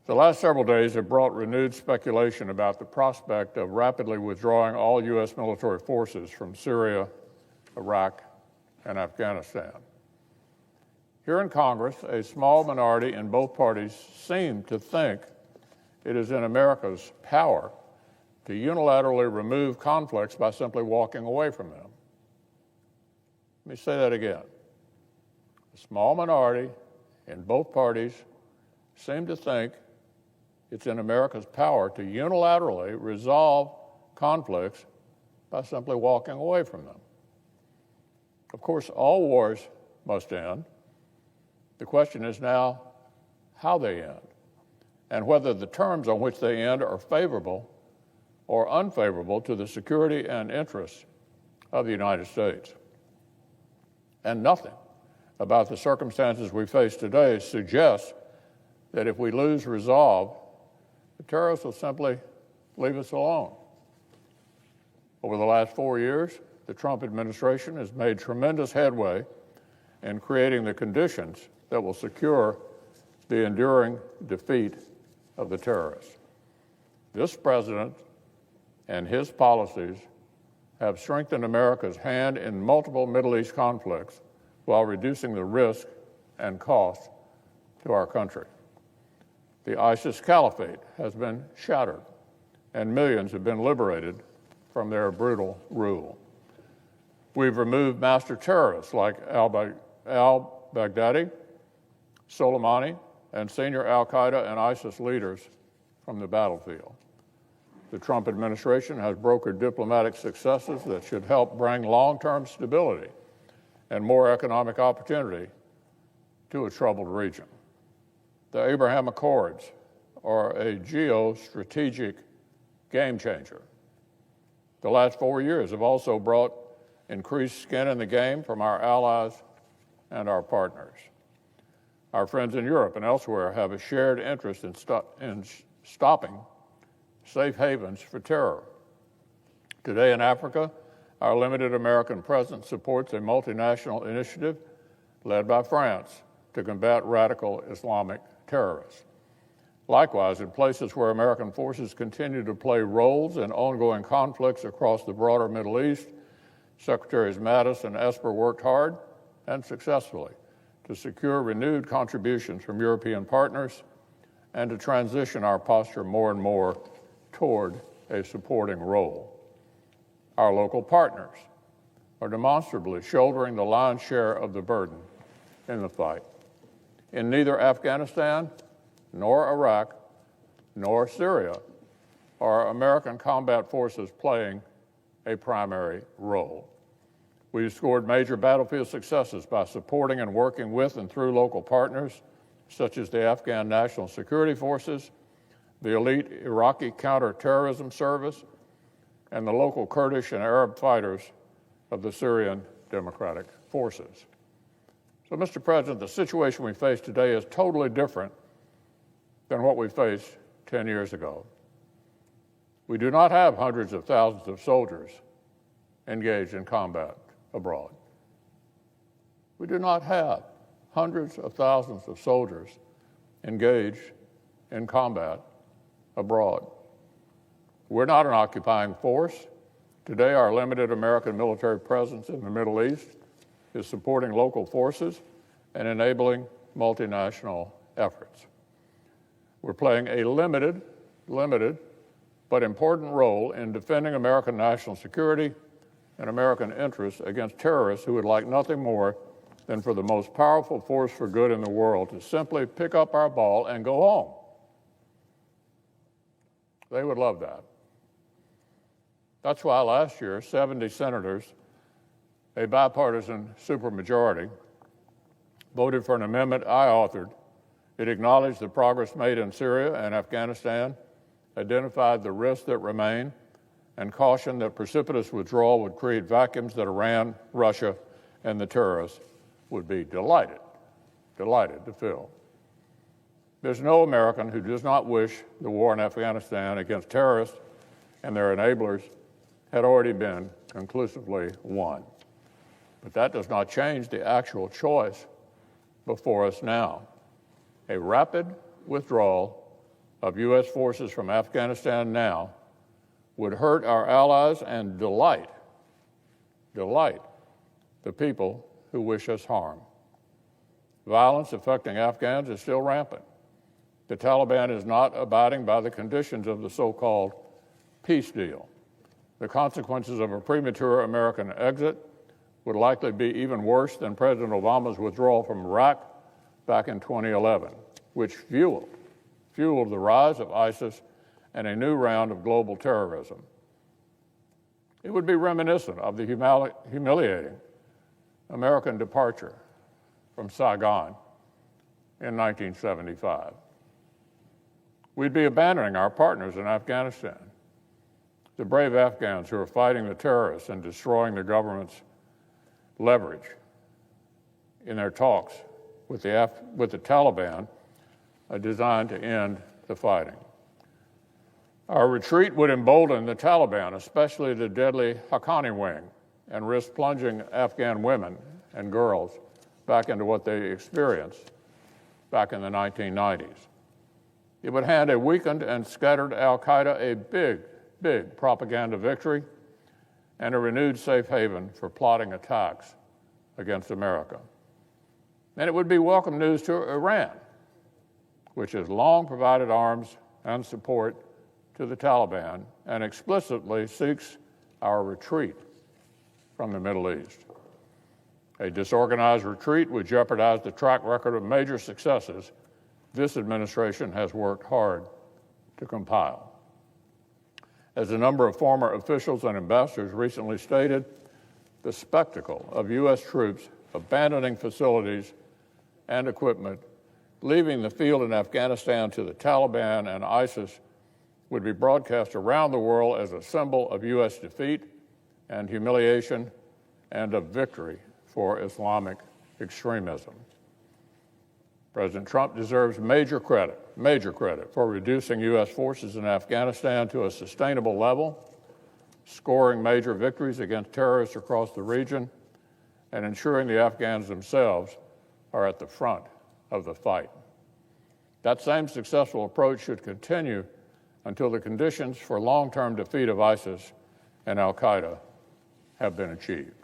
The last several days have brought renewed speculation about the prospect of rapidly withdrawing all U.S. military forces from Syria, Iraq, and Afghanistan. Here in Congress, a small minority in both parties seem to think it is in America's power to unilaterally remove conflicts by simply walking away from them. Let me say that again. A small minority in both parties seem to think it's in America's power to unilaterally resolve conflicts by simply walking away from them. Of course, all wars must end. The question is now how they end, and whether the terms on which they end are favorable or unfavorable to the security and interests of the United States. And nothing about the circumstances we face today suggests that if we lose resolve, the terrorists will simply leave us alone. Over the last 4 years, the Trump administration has made tremendous headway in creating the conditions that will secure the enduring defeat of the terrorists. This president and his policies have strengthened America's hand in multiple Middle East conflicts while reducing the risk and cost to our country. The ISIS caliphate has been shattered, and millions have been liberated from their brutal rule. We've removed master terrorists like al-Baghdadi, Soleimani, and senior al-Qaeda and ISIS leaders from the battlefield. The Trump administration has brokered diplomatic successes that should help bring long-term stability and more economic opportunity to a troubled region. The Abraham Accords are a geostrategic game changer. The last 4 years have also brought increased skin in the game from our allies and our partners. Our friends in Europe and elsewhere have a shared interest in stopping safe havens for terror. Today in Africa, our limited American presence supports a multinational initiative led by France to combat radical Islamic terrorists. Likewise, in places where American forces continue to play roles in ongoing conflicts across the broader Middle East, Secretaries Mattis and Esper worked hard and successfully to secure renewed contributions from European partners and to transition our posture more and more toward a supporting role. Our local partners are demonstrably shouldering the lion's share of the burden in the fight. In neither Afghanistan, nor Iraq, nor Syria are American combat forces playing a primary role. We've scored major battlefield successes by supporting and working with and through local partners, such as the Afghan National Security Forces, the elite Iraqi Counterterrorism Service, and the local Kurdish and Arab fighters of the Syrian Democratic Forces. So, Mr. President, the situation we face today is totally different than what we faced 10 years ago. We do not have hundreds of thousands of soldiers engaged in combat abroad. We do not have hundreds of thousands of soldiers engaged in combat abroad. We're not an occupying force. Today, our limited American military presence in the Middle East is supporting local forces and enabling multinational efforts. We're playing a limited, but important role in defending American national security and American interests against terrorists who would like nothing more than for the most powerful force for good in the world to simply pick up our ball and go home. They would love that. That's why last year, 70 senators, a bipartisan supermajority, voted for an amendment I authored. It acknowledged the progress made in Syria and Afghanistan, identified the risks that remain, and cautioned that precipitous withdrawal would create vacuums that Iran, Russia, and the terrorists would be delighted to fill. There's no American who does not wish the war in Afghanistan against terrorists and their enablers had already been conclusively won. But that does not change the actual choice before us now: a rapid withdrawal of U.S. forces from Afghanistan now would hurt our allies and delight the people who wish us harm. Violence affecting Afghans is still rampant. The Taliban is not abiding by the conditions of the so-called peace deal. The consequences of a premature American exit would likely be even worse than President Obama's withdrawal from Iraq back in 2011, which fueled the rise of ISIS and a new round of global terrorism. It would be reminiscent of the humiliating American departure from Saigon in 1975. We'd be abandoning our partners in Afghanistan, the brave Afghans who are fighting the terrorists and destroying the government's leverage in their talks with the Taliban designed to end the fighting. Our retreat would embolden the Taliban, especially the deadly Haqqani wing, and risk plunging Afghan women and girls back into what they experienced back in the 1990s. It would hand a weakened and scattered al-Qaeda a big propaganda victory and a renewed safe haven for plotting attacks against America. And it would be welcome news to Iran, which has long provided arms and support to the Taliban and explicitly seeks our retreat from the Middle East. A disorganized retreat would jeopardize the track record of major successes this administration has worked hard to compile. As a number of former officials and ambassadors recently stated, the spectacle of U.S. troops abandoning facilities and equipment, leaving the field in Afghanistan to the Taliban and ISIS would be broadcast around the world as a symbol of U.S. defeat and humiliation and of victory for Islamic extremism. President Trump deserves major credit for reducing U.S. forces in Afghanistan to a sustainable level, scoring major victories against terrorists across the region, and ensuring the Afghans themselves are at the front of the fight. That same successful approach should continue until the conditions for long-term defeat of ISIS and al-Qaeda have been achieved.